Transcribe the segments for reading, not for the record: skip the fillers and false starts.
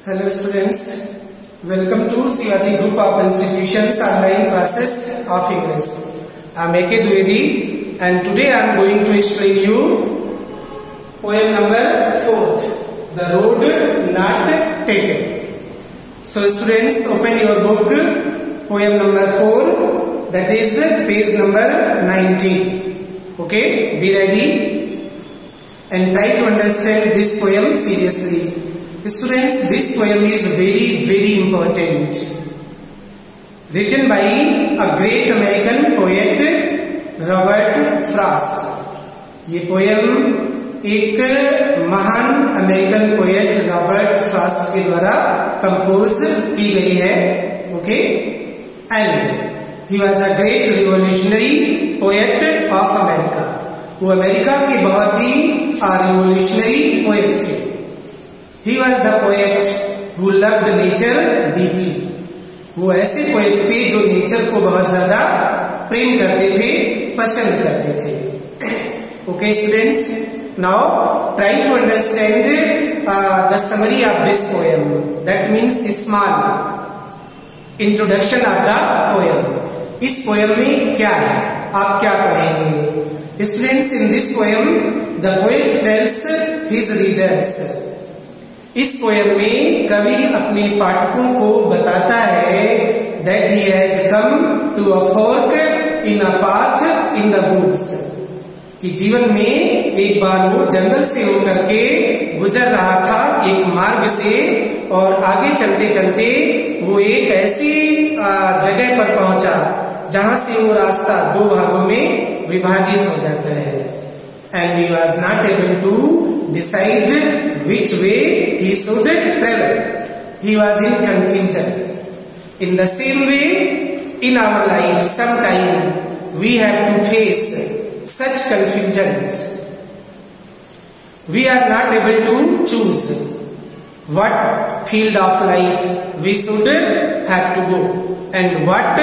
Hello students, welcome to CRT Group of Institutions online classes of English. I am A.K. Dwivedi and today I am going to explain you poem number 4, The Road Not Taken. So students, open your book, poem number 4, that is page number 19. Okay, be ready and try to understand this poem seriously. Students, this poem is very important. Written by a great American poet Robert Frost. ये poem एक महान American poet Robert Frost के द्वारा compose की गई है. Okay, and he was a great revolutionary poet of America. वो America के बहुत ही रिवोल्यूशनरी पोएट थे. He was the poet who loved nature deeply. वो ऐसे पोएट थे जो नेचर को बहुत ज्यादा प्रेम करते थे, पसंद करते थे. Okay students, now try to understand the summary of this poem. That means small introduction of the poem. इस पोएम में क्या है, आप क्या पढ़ेंगे? Students, in this poem the poet tells his readers. इस पोएम में कवि अपने पाठकों को बताता है that he has come to a fork in a path in the woods. कि जीवन में एक बार वो जंगल से होकर के गुजर रहा था एक मार्ग से, और आगे चलते चलते वो एक ऐसी जगह पर पहुंचा जहां से वो रास्ता दो भागों में विभाजित हो जाता है. And he was not able to decide which way he should travel. He was in confusion. In the same way, in our life, sometime we have to face such confusions. We are not able to choose what field of life we should have to go and what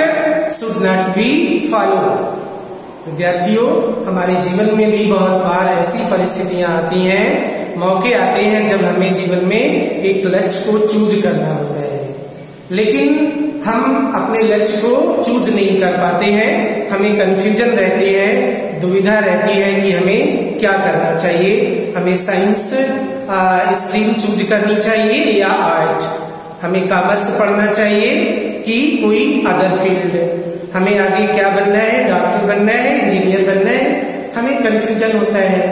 should not be followed. विद्यार्थियों, हमारे जीवन में भी बहुत बार ऐसी परिस्थितियां आती हैं, मौके आते हैं जब हमें जीवन में एक लक्ष्य को चूज करना होता है, लेकिन हम अपने लक्ष्य को चूज नहीं कर पाते हैं. हमें कंफ्यूजन रहती है, दुविधा रहती है कि हमें क्या करना चाहिए. हमें साइंस स्ट्रीम चूज करनी चाहिए या आर्ट, हमें कॉमर्स पढ़ना चाहिए कि कोई अदर फील्ड, हमें आगे क्या बनना है, डॉक्टर बनना है, इंजीनियर बनना है. हमें कंफ्यूजन होता है,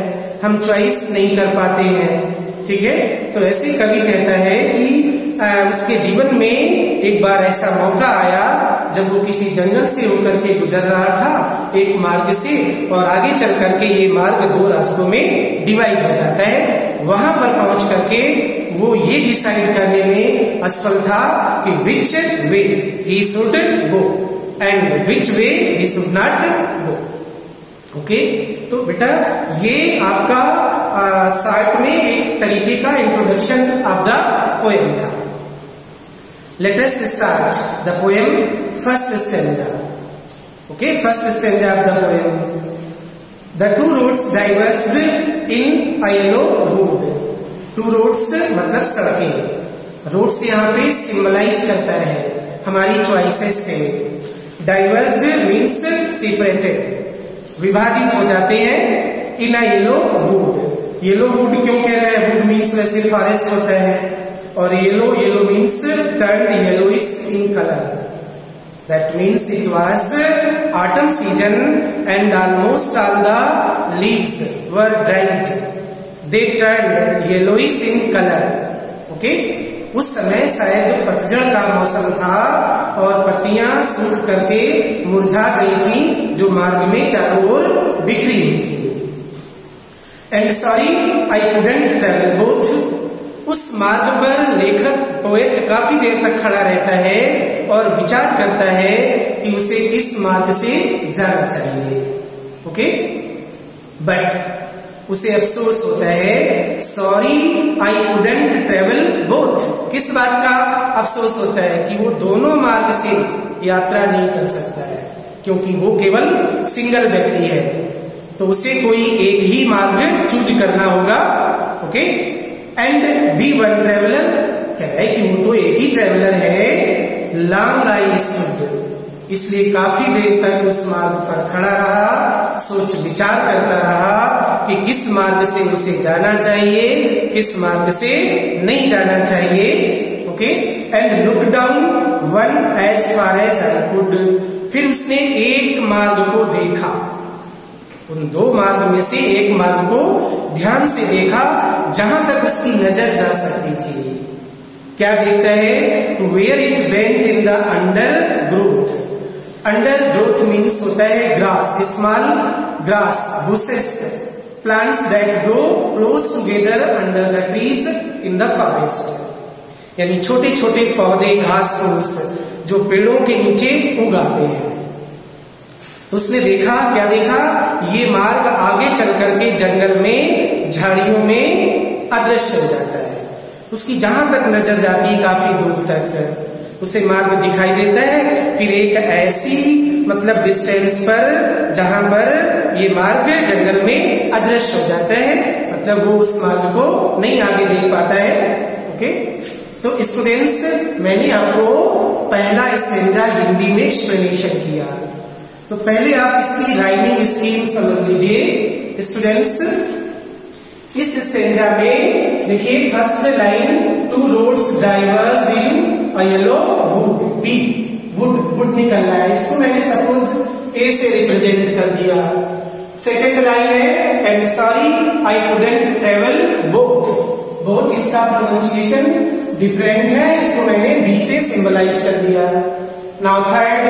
हम चॉइस नहीं कर पाते हैं. ठीक है, तो ऐसे कवि कहता है कि उसके जीवन में एक बार ऐसा मौका आया जब वो किसी जंगल से होकर के गुजर रहा था एक मार्ग से, और आगे चल करके ये मार्ग दो रास्तों में डिवाइड हो जाता है. वहां पर पहुंच करके वो ये डिसाइड करने में असफल था कि which way he should go and which way he should not go. Okay, तो बेटा ये आपका शॉर्ट में एक तरीके का इंट्रोडक्शन ऑफ द पोएम था. Let us start the poem first stanza. Okay, first stanza of the poem. The two roads diverged in a yellow road. Two roads मतलब सड़कें. रोड्स यहाँ पे सिंबलाइज करता है हमारी चॉइसेस से. डाइवर्स्ड मीन्स सेपरेटेड, विभाजित हो जाते हैं. इन a yellow would. Yellow would क्यों कह रहा है? वुड मीन्स वैसे फॉरेस्ट होता है, और yellow yellow means turned yellowish in colour. That means it was autumn season and almost all the leaves were dried. They turned yellowish in colour. Okay, उस समय शायद पतझड़ का मौसम था और पत्तियां सूख करके मुरझा गई थी जो मार्ग में चारों ओर बिखरी हुई थी. And sorry I couldn't travel both. उस मार्ग पर लेखक पोएट काफी देर तक खड़ा रहता है और विचार करता है कि उसे किस मार्ग से जाना चाहिए. ओके, बट उसे अफसोस होता है. Sorry I couldn't travel both. किस बात का अफसोस होता है? कि वो दोनों मार्ग से यात्रा नहीं कर सकता है, क्योंकि वो केवल सिंगल व्यक्ति है, तो उसे कोई एक ही मार्ग चूज करना होगा. Okay, and be one traveller कह रहा है कि वो तो एक ही ट्रेवलर है, लॉन्ग आई स्टूड, इसलिए काफी देर तक उस मार्ग पर खड़ा रहा, सोच विचार करता रहा कि किस मार्ग से उसे जाना चाहिए, किस मार्ग से नहीं जाना चाहिए। Okay, and look down one as far as I could, फिर उसने एक मार्ग को देखा, उन दो मार्ग में से एक मार्ग को ध्यान से देखा जहां तक उसकी नजर जा सकती थी। क्या देखता है? To where it went in the undergrowth. Undergrowth means होता है grass, small grass, bushes, plants that grow close together under the trees in the forest, यानी छोटे छोटे पौधे, घास फूस जो पेड़ों के नीचे उगाते हैं। तो उसने देखा, क्या देखा? ये मार्ग आगे चल करके जंगल में, झाड़ियों में अदृश्य हो जाता है। उसकी जहां तक नजर जाती है काफी दूर तक उसे मार्ग दिखाई देता है। फिर एक ऐसी मतलब डिस्टेंस पर जहां पर ये मार्ग जंगल में अदृश्य हो जाता है, मतलब वो उस मार्ग को नहीं आगे देख पाता है। ओके, तो स्टूडेंट्स, मैंने आपको पहला स्टेंजा हिंदी में एक्सप्लेनेशन किया, तो पहले आप इसकी राइमिंग स्कीम समझ लीजिए। स्टूडेंट्स, इस स्टेंजा में देखिए first line, two roads diverse in a yellow wood, B wood निकलना है, इसको मैंने सपोज ए से रिप्रेजेंट कर दिया। सेकंड लाइन है, and sorry I couldn't travel both, both इसका प्रोनाउंसिएशन डिफरेंट है, इसको मैंने बी से सिंबलाइज कर दिया। Now third,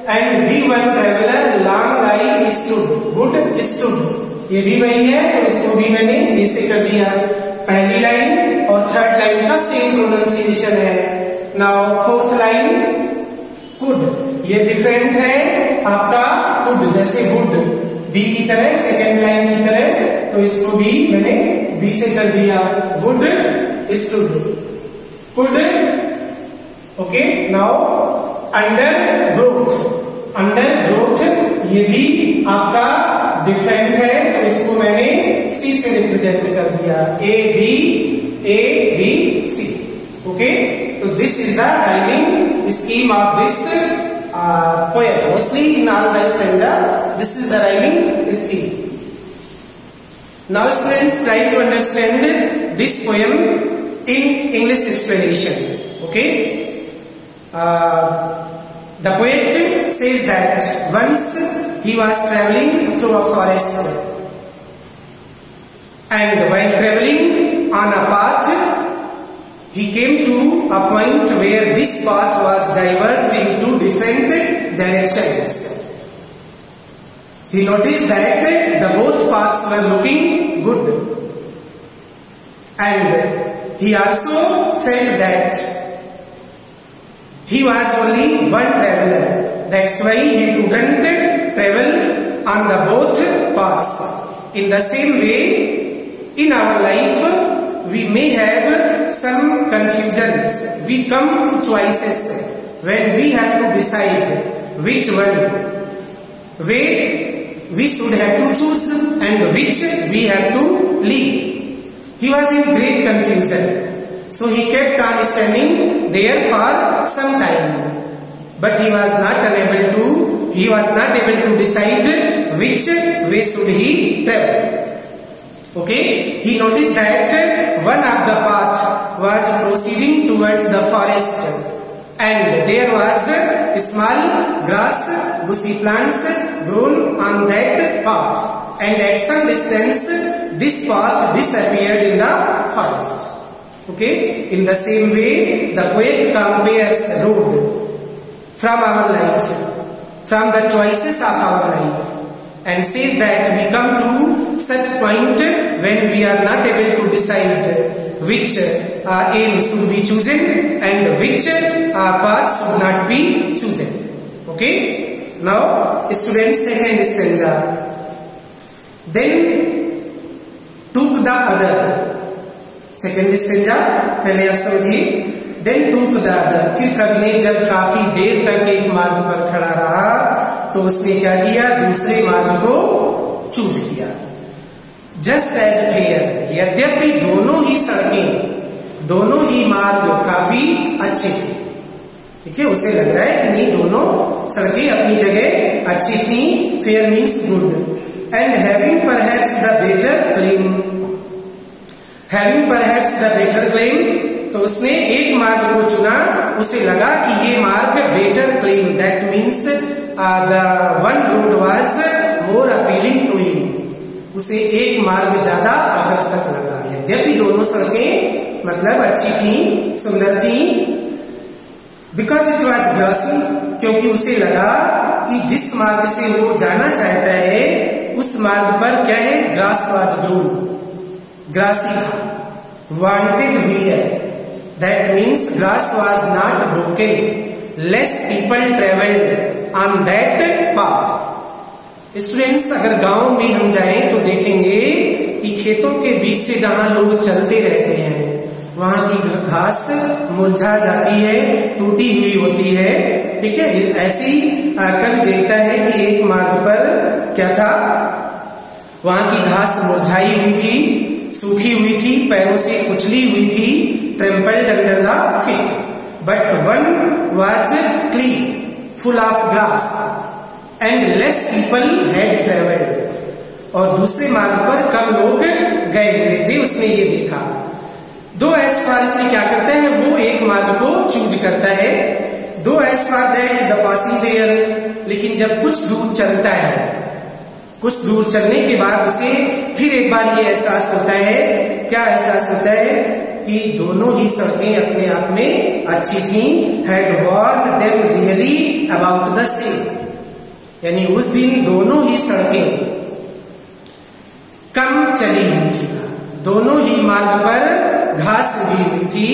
and be one traveller long I stood, good stood, ये भी वही है तो इसको भी मैंने ए से कर दिया। पहली लाइन और थर्ड लाइन का सेम प्रोनाउंसिएशन है। नाउ फोर्थ लाइन, कुड, ये डिफरेंट है आपका कुड, जैसे वुड बी की तरह, सेकेंड लाइन की तरह, तो इसको भी मैंने बी से कर दिया, would stood, could. Okay, now under growth, under growth ये भी आपका डिफरेंट है तो इसको मैंने सी से रिप्रेजेंट कर दिया, ए बी सी। ओके, तो this is the rhyming scheme of this poem. Mostly in all the stanza, this is the rhyming scheme. Now students, try to understand this poem in English explanation. Okay, the poet says that once he was traveling through a forest, and while traveling on a path, he came to a point where this path was diverged into different directions. He noticed that the both paths were looking good, and he also felt that he was only one traveler. That's why he couldn't travel on the both paths. In the same way, in our life, we may have some confusions. We come to choices when we have to decide which one way we should have to choose and which we have to leave. He was in great confusion, so he kept on standing there for some time, but he was not able to decide which way should he travel. Okay, he noticed that one of the path was proceeding towards the forest, and there was small grass, bushy plants grown on that path, and at some distance this path disappeared in the forest. Okay, in the same way, the poet compares road from our life, from the choices of our life, and says that we come to such point when we are not able to decide which aim should be chosen and which path should not be chosen. Okay, now students, second stanza, then took the other. Second stanza पहले आप समझिए, then took the other, फिर कवि ने जब काफी देर तक एक मार्ग पर खड़ा रहा तो उसने क्या किया? दूसरे मार्ग को चूज किया। जस्ट एज फेयर, यद्यपि दोनों ही सड़कें दोनों ही मार्ग काफी अच्छे थे। ठीक है, उसे लग रहा है कि नहीं, दोनों सड़कें अपनी जगह अच्छी थी। Fair means good. And having perhaps the better claim, having perhaps the better claim, तो उसने एक मार्ग को चुना, उसे लगा कि ये मार्ग better claim, that means the one road was more appealing to him, उसे एक मार्ग ज्यादा आकर्षक लगा। यद्यपि दोनों सड़कें मतलब अच्छी थी, सुंदर थी। बिकॉज इट वॉज ग्रासी, क्योंकि उसे लगा कि जिस मार्ग से वो जाना चाहता है उस मार्ग पर क्या है, ग्रास वॉज ग्रोन, ग्रासी था। Wanted here, that means grass was not broken, less people travelled on that path. Students, अगर गांव में हम जाएं तो देखेंगे कि खेतों के बीच से जहां लोग चलते रहते हैं वहां की घास मुरझा जाती है, टूटी हुई होती है। ठीक है, ऐसे ही कभी देखता है कि एक मार्ग पर क्या था, वहां की घास मुरझाई हुई थी, सूखी हुई थी, पैरों से कुचली हुई थी, trampled under the feet, but one was clean, full of grass and less people had travelled, और दूसरे मार्ग पर कम लोग गए हुए थे। उसने ये देखा। दो एज फार, इसमें क्या करता है, वो एक मार्ग को चूज करता है। Though as for that the passing there, लेकिन जब कुछ दूर चलता है, कुछ दूर चलने के बाद उसे फिर एक बार ये एहसास होता है, क्या एहसास होता है, कि दोनों ही सड़कें अपने आप में अच्छी थी। Had worn them really about the same, यानी उस दिन दोनों ही सड़कें कम चली हुई थी, दोनों ही मार्ग पर घास उगी हुई थी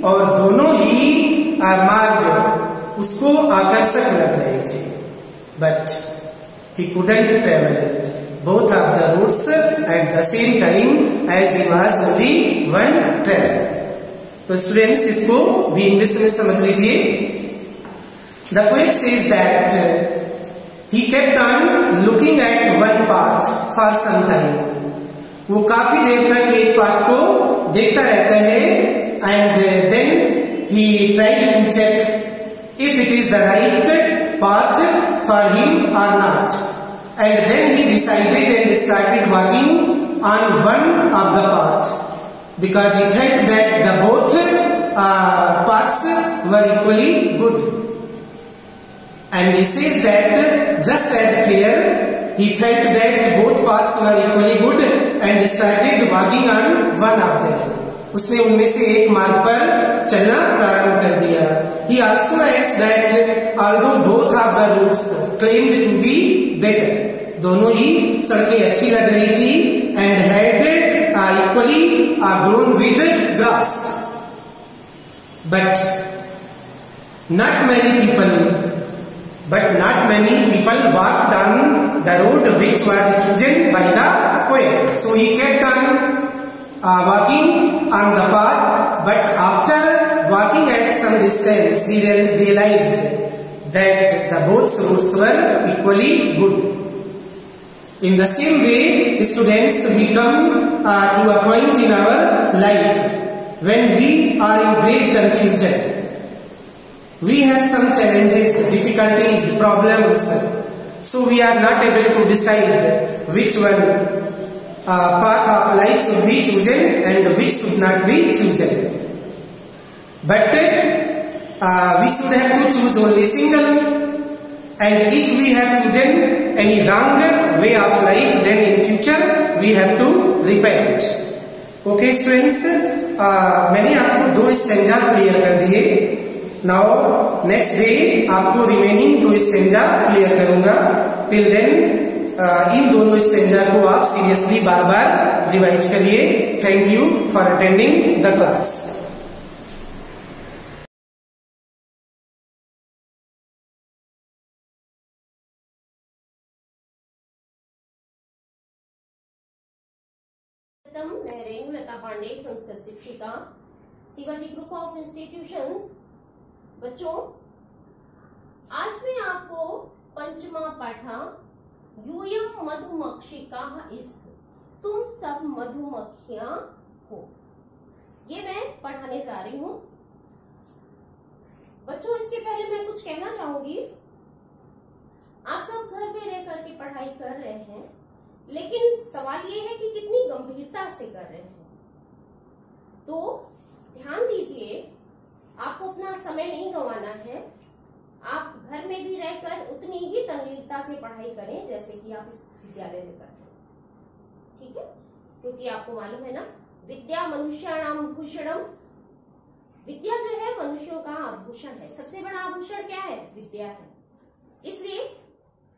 और दोनों ही मार्ग उसको आकर्षक लग रहे थे। But he couldn't travel both of the routes at the same time as he was only one travel. तो स्टूडेंट्स, इसको भी इंग्लिश में समझ लीजिए। The poet says that he kept on looking at one path for some time, वो काफी देर तक एक पाथ को देखता रहता है। And then he tried to check if it is the right path for him or not, and then he decided and started walking on one of the path because he felt that the both paths were equally good. And he says that just as clear, he felt that both paths were equally good and started walking on one of them. उसने उनमें से एक मार्ग पर चलना प्रारंभ कर दिया। He also adds that although both of the routes claimed to be better, दोनों ही सड़कें अच्छी लग रही थी, and had equally grown with grass, but not many people walked on the road which was chosen by the poet. So he kept on walking on the path, but after walking at some distance, he realized that the both routes were equally good. In the same way, students, we come to a point in our life when we are in great confusion. We have some challenges, difficulties, problems, so we are not able to decide which one path of life should be chosen and which should not be chosen. But we should have to choose only single, and if we have chosen any wrong way of life, then in future we have to repent. Okay students, मैंने आपको 2 stanza clear कर दिए। Now next day आपको remaining 2 stanza clear करूंगा। Till then in दोनों stanza को आप seriously बार बार revise करिए। Thank you for attending the class. मैं रेणुलता पांडे, संस्कृत शिक्षिका, शिवाजी ग्रुप ऑफ इंस्टीट्यूशंस। बच्चों, आज मैं आपको पंचमा पाठा यूयम मधुमक्षिका इस, तुम सब मधुमक्खियां हो, ये मैं पढ़ाने जा रही हूँ। बच्चों इसके पहले मैं कुछ कहना चाहूंगी। आप सब घर में रह करके पढ़ाई कर रहे हैं, लेकिन सवाल ये है कि कितनी गंभीरता से कर रहे हैं। तो ध्यान दीजिए, आपको अपना समय नहीं गंवाना है। आप घर में भी रहकर उतनी ही गंभीरता से पढ़ाई करें जैसे कि आप इस विद्यालय में करते हैं, ठीक है? क्योंकि आपको मालूम है ना, विद्या मनुष्याणाम भूषणम। विद्या जो है मनुष्यों का आभूषण है। सबसे बड़ा आभूषण क्या है? विद्या है। इसलिए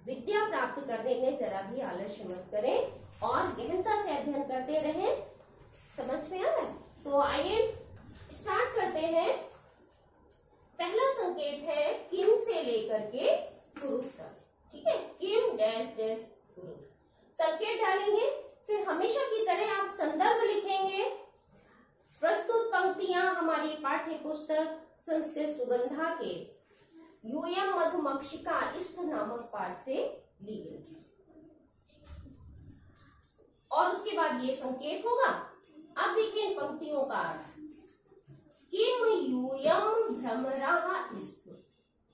विद्या प्राप्त करने में जरा भी आलस्य मत करें और गहनता से अध्ययन करते रहें। समझ में आ रहा है? तो आइए स्टार्ट करते हैं। पहला संकेत है किम से लेकर के पुरुष तक, ठीक है? किम डैश डैश पुरुष संकेत डालेंगे, फिर हमेशा की तरह आप संदर्भ लिखेंगे। प्रस्तुत पंक्तियां हमारी पाठ्य पुस्तक संस्कृत सुगंधा के यूयम मधुमक्षिका इष्ट नामक पाठ से ली गई है। और उसके बाद ये संकेत होगा। अब देखिए इन पंक्तियों का अर्थ। किम यूयम भ्रमराः इष्ट।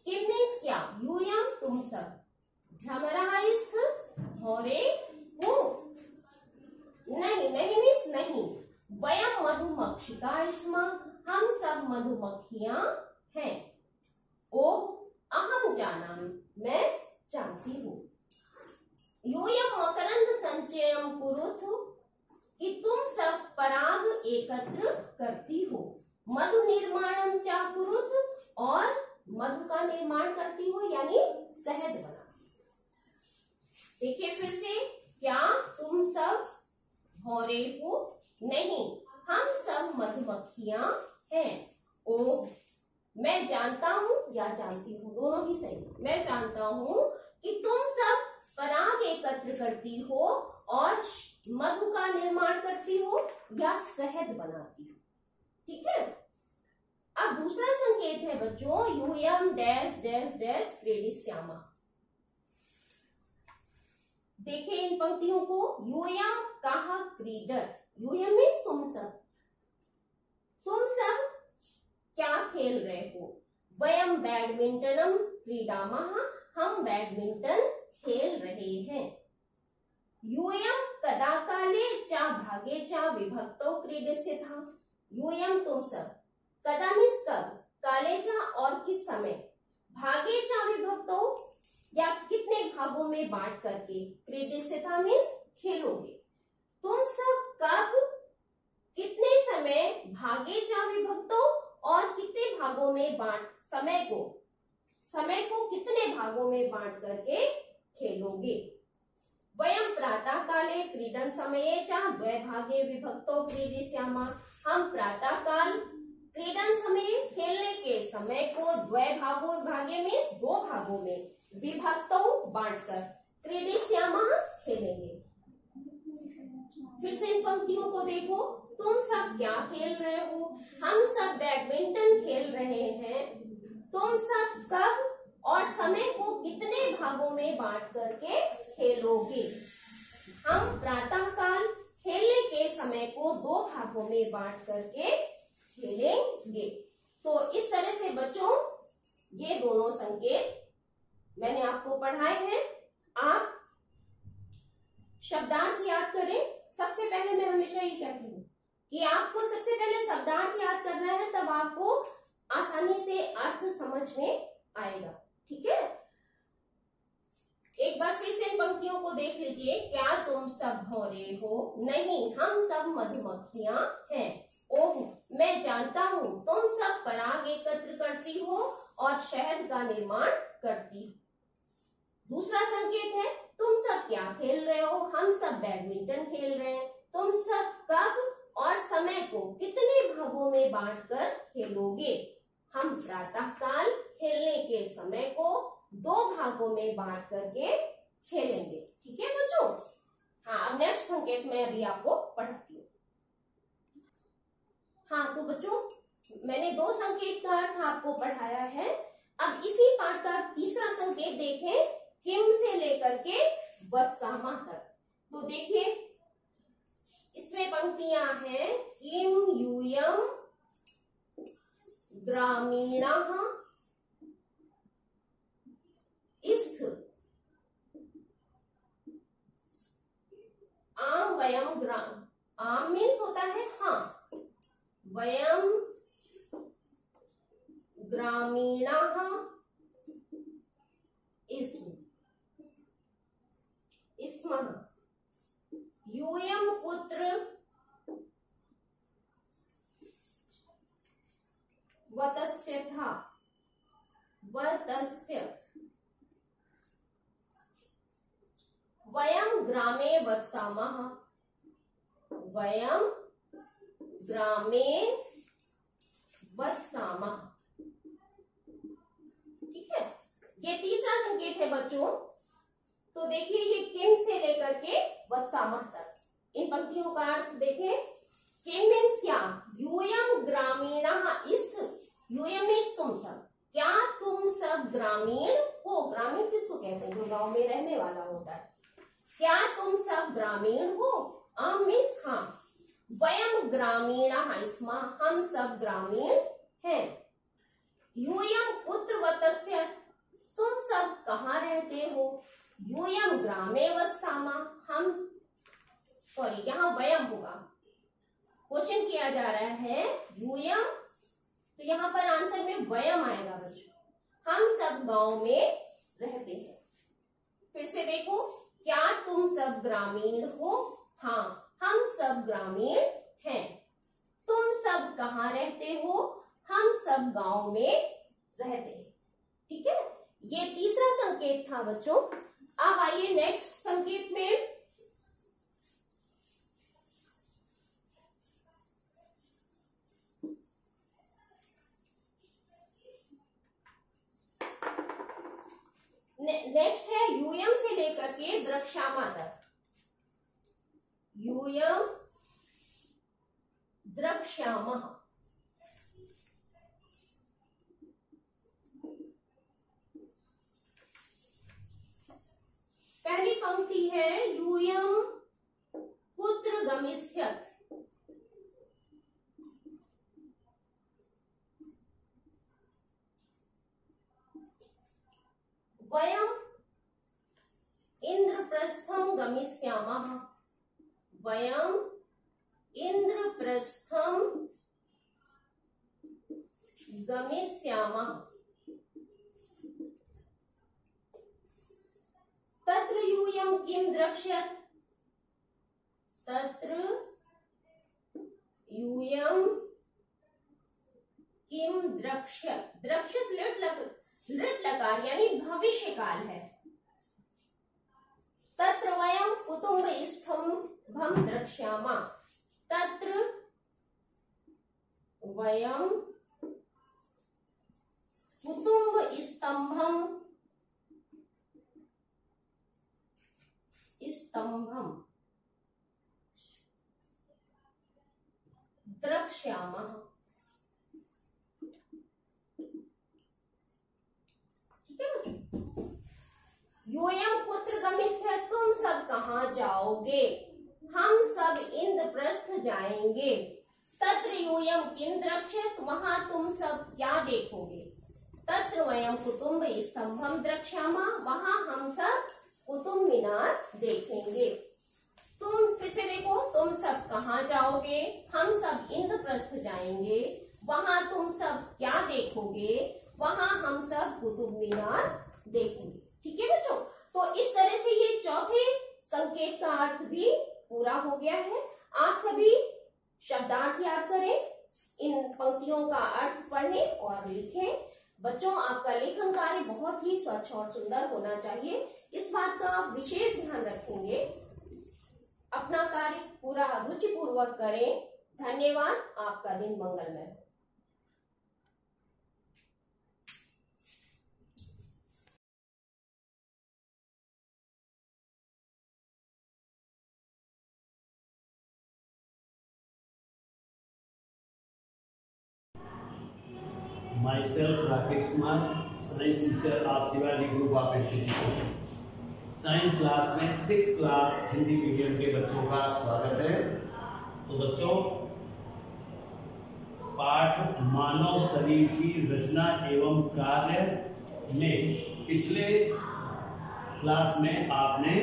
किम मीन्स क्या? यूयम तुम सब, भ्रमराः इष्ट भौरे हो। नहीं, नहीं मीन्स नहीं। वयम मधुमक्षिका स्म, हम सब मधुमक्खियां हैं। ओह अहम जानामि, मैं जानती हूँ। यूयम मकरंद संचयम कुरुथु, कि तुम सब पराग एकत्र करती हो। मधु निर्माणम चा कुरुथ, और मधु का निर्माण करती हो यानी शहद बना। देखिए फिर से, क्या तुम सब भौरे हो? नहीं, हम सब मधुमक्खियां हैं। ओ मैं जानता हूँ या जानती हूँ, दोनों ही सही। मैं जानता हूँ कि तुम सब पराग एकत्र करती हो और मधु का निर्माण करती हो या शहद बनाती हो, ठीक है? अब दूसरा संकेत है बच्चों, यूयम डैश डैश डैश क्रीडिश्यामा। देखिए इन पंक्तियों को, यूयम कहा क्रीडत। यूयम मीन्स तुम सब। तुम सब क्या खेल रहे हो? वयम बैडमिंटनम क्रीडामः, हम बैडमिंटन खेल रहे हैं। यूयम कदा काले चा भागे चा विभक्तो क्रीडस्यथः। यूयम तुम सब, कदा मीन्स कब, काले चा और किस समय, भागे चा विभक्तो या कितने भागों में बांट करके, क्रीडस्यथः मीन्स खेलोगे। तुम सब कब, कितने समय, भागे चा विभक्तो और कितने भागों में बांट, समय को कितने भागों में बांट करके खेलोगे। वयम प्रातः काले क्रीडन समये चा द्वैभागे विभक्तो क्रीडिष्यामः, हम प्रातः काल क्रीडन समय, खेलने के समय को भागे मीन्स दो भागों में, विभक्तो बांटकर, क्रीडिष्यामः खेलेंगे। फिर से इन पंक्तियों को देखो, तुम सब क्या खेल रहे हो? हम सब बैडमिंटन खेल रहे हैं। तुम सब कब और समय को कितने भागों में बांट करके खेलोगे? हम प्रातः काल खेलने के समय को दो भागों में बांट करके खेलेंगे। तो इस तरह से बच्चों ये दोनों संकेत मैंने आपको पढ़ाए हैं। आप शब्दार्थ याद करें। सबसे पहले मैं हमेशा ये कहती हूँ कि आपको सबसे पहले शब्दार्थ याद करना है, तब आपको आसानी से अर्थ समझ में आएगा, ठीक है? एक बार फिर से इन पंक्तियों को देख लीजिए। क्या तुम सब भौरे हो? नहीं, हम सब मधुमक्खियां हैं। ओह मैं जानता हूँ, तुम सब पराग एकत्र करती हो और शहद का निर्माण करती हो। दूसरा संकेत है, तुम सब क्या खेल रहे हो? हम सब बैडमिंटन खेल रहे हैं। तुम सब कब और समय को कितने भागों में बांटकर खेलोगे? हम प्रातः काल खेलने के समय को दो भागों में बांट करके खेलेंगे, ठीक है बच्चों? हाँ, अब नेक्स्ट संकेत मैं अभी आपको पढ़ाती हूँ। हाँ तो बच्चों, मैंने दो संकेत का अर्थ आपको पढ़ाया है। अब इसी पाठ का तीसरा संकेत देखें, किम से लेकर के वत्सामा तक। तो देखिए इसमें पंक्तियां हैं, किम यूयम ग्रामीणाः इष्ट आम वयम आम मीन्स होता है हाँ, वयम ग्रामीणाः स्मः यूयं कुत्र वयं ग्रामे वसामः ठीक है। ये तीसरा संकेत है बच्चों। तो देखिए ये किम से लेकर के वत्सामः तक इन पंक्तियों का अर्थ देखें। किम मीन्स क्या, यूयम ग्रामीणाः इष्ट, यूयम मीन्स तुम सब, क्या तुम सब ग्रामीण हो। ग्रामीण किसको कहते हैं, जो गांव में रहने वाला होता है। क्या तुम सब ग्रामीण हो, आम मीन्स हाँ, वयम ग्रामीणाः स्मः, हम सब ग्रामीण हैं। यूयम कुत्र वत्स्यथ, तुम सब कहाँ रहते हो। यूयम ग्रामे वसामः, हम सॉरी यहाँ वयम होगा, क्वेश्चन किया जा रहा है यूयम, तो यहाँ पर आंसर में वयम आएगा बच्चों। हम सब गांव में रहते हैं। फिर से देखो, क्या तुम सब ग्रामीण हो, हाँ हम सब ग्रामीण हैं। तुम सब कहाँ रहते हो, हम सब गांव में रहते हैं। ठीक है, ये तीसरा संकेत था बच्चों। अब आइए नेक्स्ट संकेत में। नेक्स्ट है यूयम से लेकर के द्रक्ष्यामा तक। यूयम द्रक्ष्यामः, पहली पंक्ति है यूयम कुत्र गमिष्यथ, वयम इंद्रप्रस्थम गमिष्यामः, वयम इंद्रप्रस्थम गमिष्यामः। तत्र यूयम किम द्रक्ष्यथ, तत्र यूयम किम द्रक्ष्यथ। द्रक्ष्यथ लृट लकार यानी भविष्य काल है। तत्र वयम कुटुंब स्तंभम द्रक्ष्यामः, तत्र वयम कुटुंब स्तंभम द्रक्ष्यामः। ठीक है बच्चों। यूयम कुत्र गमिष्यथ, तुम सब कहाँ जाओगे, हम सब इंद्रप्रस्थ जाएंगे। तत्र यूयम किम द्रक्ष्यथ, वहां तुम सब क्या देखोगे। तत्र वयम कुटुंब स्तंभम द्रक्ष्यामः, वहां हम सब कुतुब मीनार देखेंगे। तुम फिर से देखो, तुम सब कहाँ जाओगे, हम सब इंद्रप्रस्थ जाएंगे। वहां तुम सब क्या देखोगे, वहां हम सब कुतुब मीनार देखेंगे। ठीक है बच्चों, तो इस तरह से ये चौथे संकेत का अर्थ भी पूरा हो गया है। आप सभी शब्दार्थ याद करें, इन पंक्तियों का अर्थ पढ़ें और लिखें। बच्चों, आपका लेखन कार्य बहुत ही स्वच्छ और सुंदर होना चाहिए, इस बात का आप विशेष ध्यान रखेंगे। अपना कार्य पूरा रुचिपूर्वक करें। धन्यवाद, आपका दिन मंगलमय हो। Myself Rakesh Kumar, science teacher of Shivaji group of institution. Science class में 6th क्लास हिंदी मीडियम के बच्चों का स्वागत है। तो बच्चों, पाठ मानव शरीर की रचना एवं कार्य में पिछले क्लास में आपने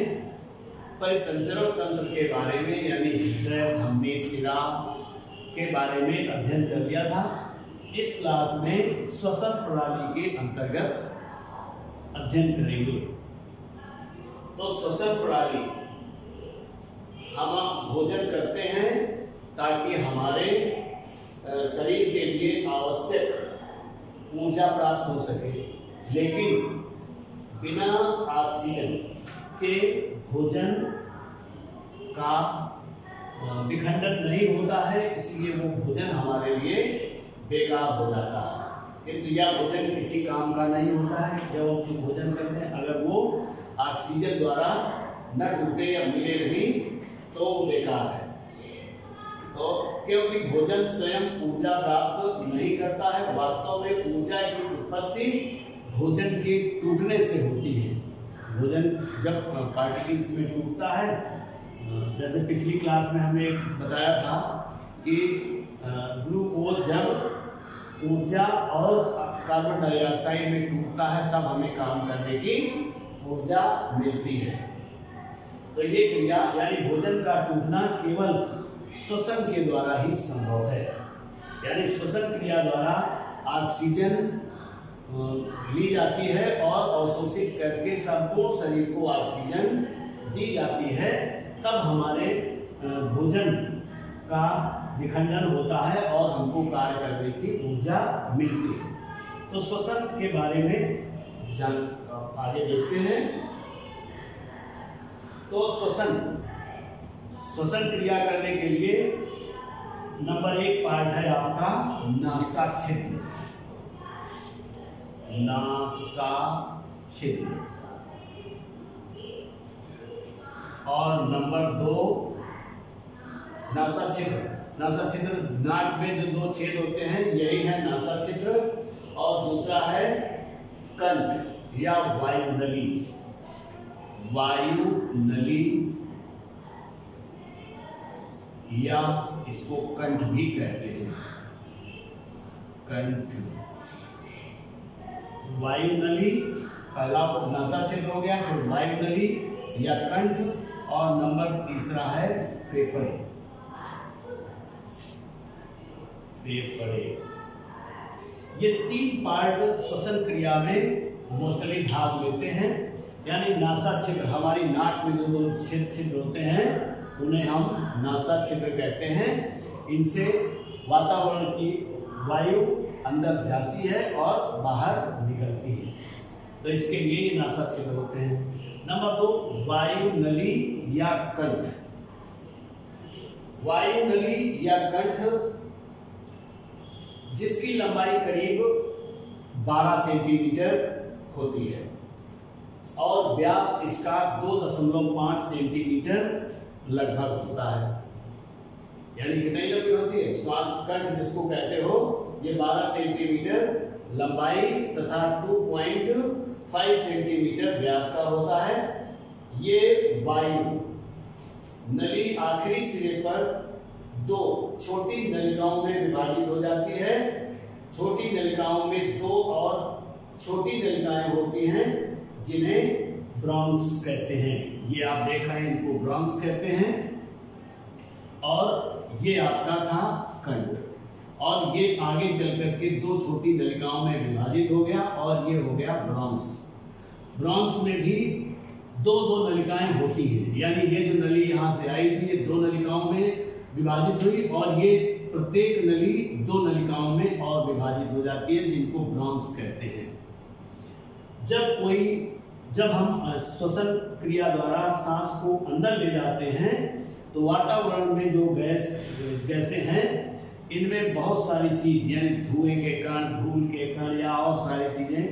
परिसंचरण तंत्र के बारे में यानी हृदय, धमनी, शिरा के बारे में अध्ययन कर लिया था। इस क्लास में श्वसन प्रणाली के अंतर्गत अध्ययन करेंगे। तो श्वसन प्रणाली, हम भोजन करते हैं ताकि हमारे शरीर के लिए आवश्यक ऊर्जा प्राप्त हो सके, लेकिन बिना ऑक्सीजन के भोजन का विखंडन नहीं होता है, इसलिए वो भोजन हमारे लिए बेकार हो जाता है। किंतु यह भोजन किसी काम का नहीं होता है। जब हम भोजन करते हैं, अगर वो ऑक्सीजन द्वारा न टूटे या मिले नहीं तो वो बेकार है। तो क्योंकि भोजन स्वयं ऊर्जा प्राप्त नहीं करता है, वास्तव में ऊर्जा की उत्पत्ति भोजन के टूटने से होती है। भोजन जब पार्टिकल्स में टूटता है, जैसे पिछली क्लास में हमने बताया था कि ग्लूकोज जब ऊर्जा और कार्बन डाइऑक्साइड में टूटता है तब हमें काम करने की ऊर्जा मिलती है। तो ये क्रिया यानी भोजन का टूटना केवल श्वसन के द्वारा ही संभव है। यानी श्वसन क्रिया द्वारा ऑक्सीजन ली जाती है और अवशोषित करके संपूर्ण शरीर को ऑक्सीजन दी जाती है, तब हमारे भोजन का विखंडन होता है और हमको कार्य करने की ऊर्जा मिलती है। तो श्वसन के बारे में आगे देखते हैं। तो श्वसन क्रिया करने के लिए नंबर 1 पार्ट है आपका नासा छिद्र। नासा छिद्र और नंबर 2 नासा छिद्र। नासा छिद्र, नाक में जो 2 छेद होते हैं यही है नासा छिद्र, और दूसरा है कंठ या वायु नली। वायु नली या इसको कंठ भी कहते हैं। कंठ, वायु नली पहला नासा छिद्र हो गया, फिर वायु नली या कंठ, और नंबर 3 है फेफड़े। फेफड़े, ये 3 पार्ट श्वसन क्रिया में मोस्टली भाग लेते हैं। यानी नासा छिद्र, हमारी नाक में जो 2 छिद्र होते हैं उन्हें हम नासा छिद्र कहते हैं। इनसे वातावरण की वायु अंदर जाती है और बाहर निकलती है, तो इसके लिए ये नासा छिद्र होते हैं। नंबर 2 वायु नली या कंठ। वायु नली या कंठ जिसकी लंबाई करीब 12 सेंटीमीटर होती है और व्यास इसका 2.5 सेंटीमीटर लगभग होता है। यानी कितनी लंबी होती है? श्वास कंठ जिसको कहते हो, ये 12 सेंटीमीटर लंबाई तथा 2.5 सेंटीमीटर व्यास का होता है। ये वायु नली आखिरी सिरे पर 2 छोटी नलिकाओं में विभाजित हो जाती है। छोटी नलिकाओं में 2 और छोटी नलिकाएं होती हैं जिन्हें ब्रोंक्स कहते हैं। ये आप देख रहे हैं, इनको ब्रोंक्स कहते हैं। और ये आपका था कंठ, और ये आगे चल करके 2 छोटी नलिकाओं में विभाजित हो गया और ये हो गया ब्रोंक्स। ब्रोंक्स में भी 2 नलिकाएं होती हैं, यानी ये जो नली यहाँ से आई थी ये 2 नलिकाओं में विभाजित हुई और ये प्रत्येक नली 2 नलिकाओं में और विभाजित हो जाती है, जिनको ब्रोंक्स कहते हैं। जब हम श्वसन क्रिया द्वारा सांस को अंदर ले जाते हैं तो वातावरण में जो गैसें हैं इनमें बहुत सारी चीज यानी धुएं के कण, धूल के कण या और सारी चीजें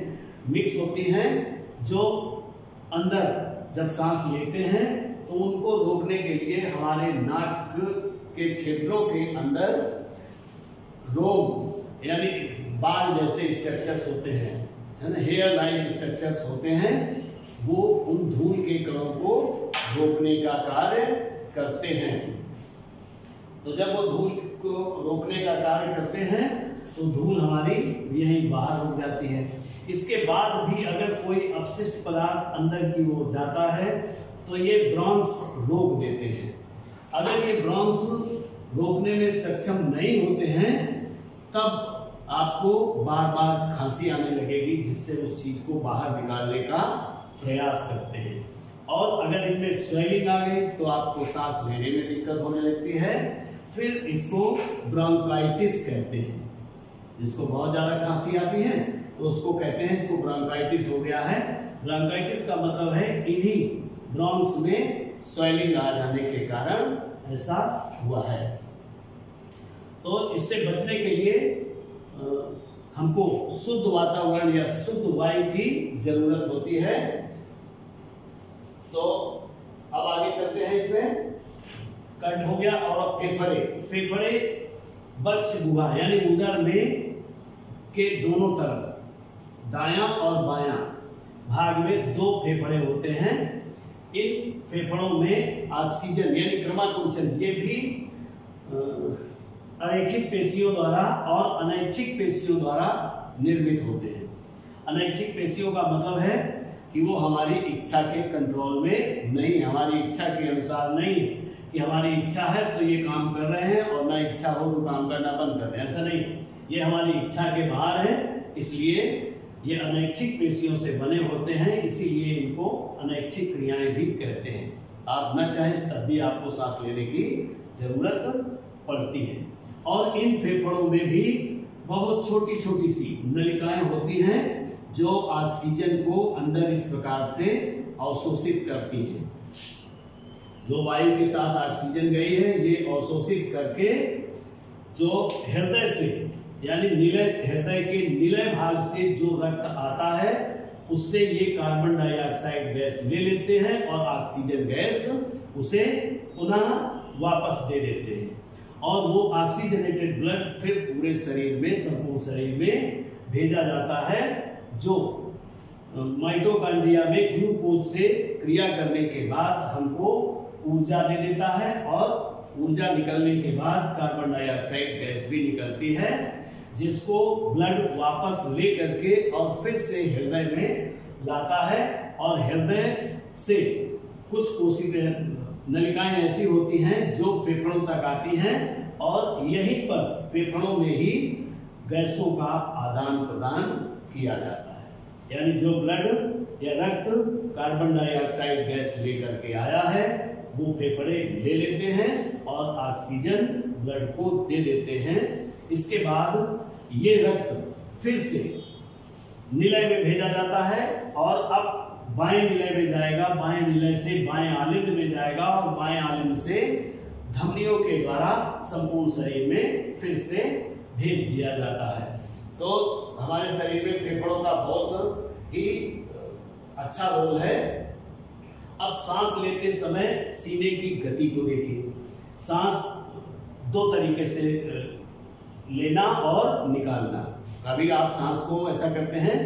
मिक्स होती हैं, जो अंदर जब सांस लेते हैं तो उनको रोकने के लिए हमारे नाक के क्षेत्रों के अंदर रोम यानी बाल जैसे स्ट्रक्चर्स होते हैं, है ना, हेयर लाइक स्ट्रक्चर्स होते हैं, वो उन धूल के कणों को रोकने का कार्य करते हैं। तो जब वो धूल को रोकने का कार्य करते हैं तो धूल हमारी यहीं बाहर रुक जाती है। इसके बाद भी अगर कोई अपशिष्ट पदार्थ अंदर की ओर जाता है तो ये ब्रोंक्स रोक देते हैं। अगर ये ब्रोंक्स रोकने में सक्षम नहीं होते हैं तब आपको बार बार खांसी आने लगेगी, जिससे उस चीज को बाहर निकालने का प्रयास करते हैं। और अगर इनमें स्वेलिंग आ गई तो आपको सांस लेने में दिक्कत होने लगती है। फिर इसको ब्रोंकाइटिस कहते हैं। जिसको बहुत ज्यादा खांसी आती है तो उसको कहते हैं इसको ब्रोंकाइटिस हो गया है। ब्रोंकाइटिस का मतलब है इन्हीं ब्रोंक्स में स्वेलिंग आ जाने के कारण ऐसा हुआ है। तो इससे बचने के लिए हमको शुद्ध वातावरण या शुद्ध वायु की जरूरत होती है। तो अब आगे चलते हैं। इसमें कंठ हो गया और फेफड़े बक्ष गुहा यानी उदर में के दोनों तरफ दायां और बायां भाग में 2 फेफड़े होते हैं। इन फेफड़ों में ऑक्सीजन यानी क्रमाकुंचन ये भी अरैखिक पेशियों द्वारा और अनैच्छिक पेशियों द्वारा निर्मित होते हैं। अनैच्छिक पेशियों का मतलब है कि वो हमारी इच्छा के कंट्रोल में नहीं, हमारी इच्छा के अनुसार नहीं कि हमारी इच्छा है तो ये काम कर रहे हैं और ना इच्छा हो तो काम करना बंद कर दें, ऐसा नहीं। ये हमारी इच्छा के बाहर है, इसलिए ये अनैच्छिक पेशियों से बने होते हैं, इसीलिए इनको अनैच्छिक क्रियाएं भी कहते हैं। आप न चाहें तब भी आपको सांस लेने की जरूरत पड़ती है। और इन फेफड़ों में भी बहुत छोटी छोटी सी नलिकाएं होती हैं जो ऑक्सीजन को अंदर इस प्रकार से अवशोषित करती हैं। जो वायु के साथ ऑक्सीजन गई है ये अवशोषित करके जो हृदय से यानी हृदय के निलय भाग से जो रक्त आता है उससे ये कार्बन डाइऑक्साइड गैस ले लेते हैं और ऑक्सीजन गैस उसे पुनः वापस दे देते हैं। और वो ऑक्सीजनेटेड ब्लड फिर पूरे शरीर में, संपूर्ण शरीर में भेजा जाता है, जो माइटोकॉन्ड्रिया में ग्लूकोज से क्रिया करने के बाद हमको ऊर्जा दे देता है। और ऊर्जा निकलने के बाद कार्बन डाइऑक्साइड गैस भी निकलती है, जिसको ब्लड वापस ले करके और फिर से हृदय में लाता है। और हृदय से कुछ कोशिकाएं नलिकाएं ऐसी होती हैं जो फेफड़ों तक आती हैं और यहीं पर फेफड़ों में ही गैसों का आदान प्रदान किया जाता है। यानी जो ब्लड या रक्त कार्बन डाइऑक्साइड गैस लेकर के आया है वो फेफड़े ले लेते हैं और ऑक्सीजन ब्लड को दे देते हैं। इसके बाद ये रक्त फिर से निलय में भेजा जाता है और अब बाएं निलय में जाएगा, बाएं निलय से बाएं आलिंद में जाएगा और बाएं आलिंद से धमनियों के द्वारा संपूर्ण शरीर में फिर से भेज दिया जाता है। तो हमारे शरीर में फेफड़ों का बहुत ही अच्छा रोल है। अब सांस लेते समय सीने की गति को देखिए। सांस 2 तरीके से लेना और निकालना। कभी आप सांस को ऐसा करते हैं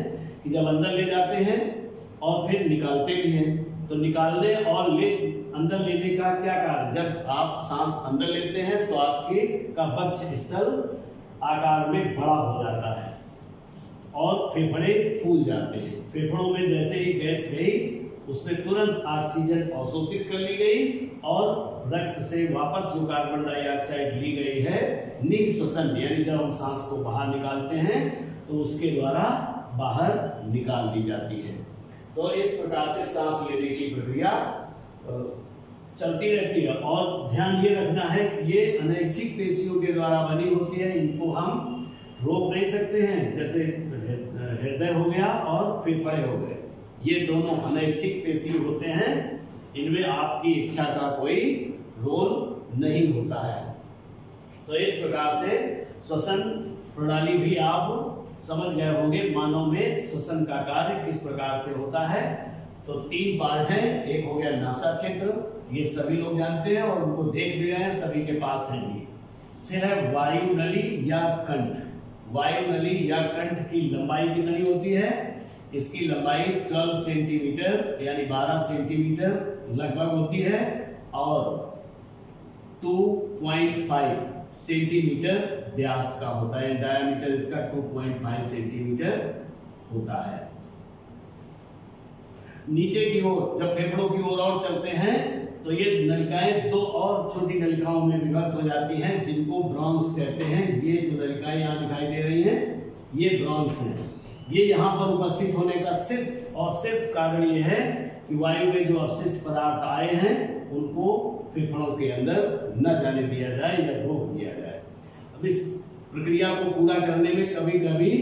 कि जब अंदर ले जाते हैं और फिर निकालते भी हैं, तो निकालने और अंदर लेने का क्या कार्य? जब आप सांस अंदर लेते हैं तो आपके का वक्ष स्थल आकार में बड़ा हो जाता है और फेफड़े फूल जाते हैं। फेफड़ों में जैसे ही गैस गई उसमें तुरंत ऑक्सीजन अवशोषित कर ली गई और रक्त से वापस जो कार्बन डाइऑक्साइड ली गई है निःश्वसन, यानी जब हम सांस को बाहर निकालते हैं तो उसके द्वारा बाहर निकाल दी जाती है। तो इस प्रकार से सांस लेने की प्रक्रिया चलती रहती है। और ध्यान ये रखना है कि ये अनैच्छिक पेशियों के द्वारा बनी होती है, इनको हम रोक नहीं सकते हैं। जैसे हृदय हो गया और फेफड़े हो गए, ये दोनों अनैच्छिक पेशी होते हैं, इनमें आपकी इच्छा का कोई रोल नहीं होता है। तो इस प्रकार से श्वसन प्रणाली भी आप समझ गए होंगे। मानव में श्वसन का कार्य किस प्रकार से होता है। तो 3 पार्ट हैं। एक हो गया नासा क्षेत्र, ये सभी लोग जानते हैं और उनको देख भी रहे हैं, सभी के पास है ये। फिर है वायु नली या कंठ। वायु नली या कंठ की लंबाई कितनी होती है? इसकी लंबाई 12 सेंटीमीटर यानी 12 सेंटीमीटर लगभग होती है और 2.5 सेंटीमीटर व्यास का होता है, डायमीटर इसका 2.5 सेंटीमीटर होता है। नीचे की ओर जब फेफड़ों की ओर और चलते हैं तो ये नलिकाएं दो और छोटी नलिकाओं में विभक्त हो जाती हैं, जिनको ब्रॉन्क्स कहते हैं। ये जो नलिकाएं यहाँ दिखाई दे रही हैं ये ब्रॉन्क्स हैं। ये यहाँ पर उपस्थित होने का सिर्फ और सिर्फ कारण ये है कि वायु में जो अपशिष्ट पदार्थ आए हैं उनको फेफड़ों के अंदर न जाने दिया जाए या रोक दिया जाए। अब इस प्रक्रिया को पूरा करने में कभी कभी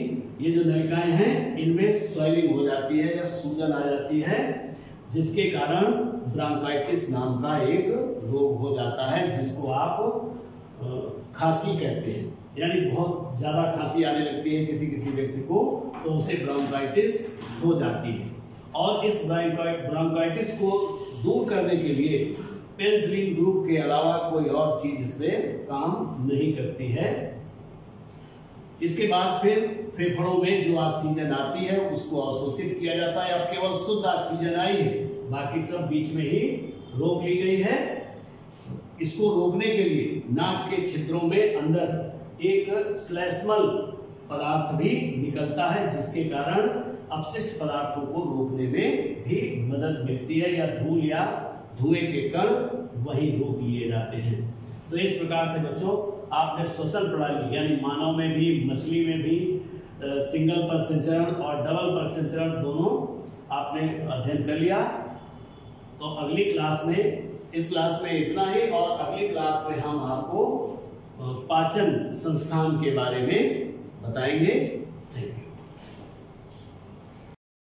ये जो नलिकाएं हैं इनमें स्वेलिंग हो जाती है या सूजन आ जाती है, जिसके कारण ब्रोंकाइटिस नाम का एक रोग हो जाता है, जिसको आप खांसी कहते हैं। यानी बहुत ज्यादा खांसी आने लगती है किसी किसी व्यक्ति को तो उसे ब्रोंकाइटिस हो जाती है। और इस ब्रोंकाइटिस को दूर करने के लिए पेनिसिलिन ग्रुप के अलावा कोई और चीज इसमें काम नहीं करती है। इसके बाद फिर फेफड़ों में जो ऑक्सीजन आती है उसको अवशोषित किया जाता है। अब केवल शुद्ध ऑक्सीजन आई है, बाकी सब बीच में ही रोक ली गई है। इसको रोकने के लिए नाक के छिद्रों में अंदर एक श्लेष्मल पदार्थ भी निकलता है, जिसके कारण अपशिष्ट पदार्थों को रोकने में भी मदद मिलती है, या धूल या धुएं के कण वही रोक लिए जाते हैं। तो इस प्रकार से बच्चों आपने श्वसन प्रणाली यानी मानव में भी मछली में भी सिंगल पर संचरण और डबल पर संचरण दोनों आपने अध्ययन कर लिया। तो अगली क्लास में, इस क्लास में इतना ही, और अगली क्लास में हम आपको पाचन संस्थान के बारे में बताएंगे। Thank you.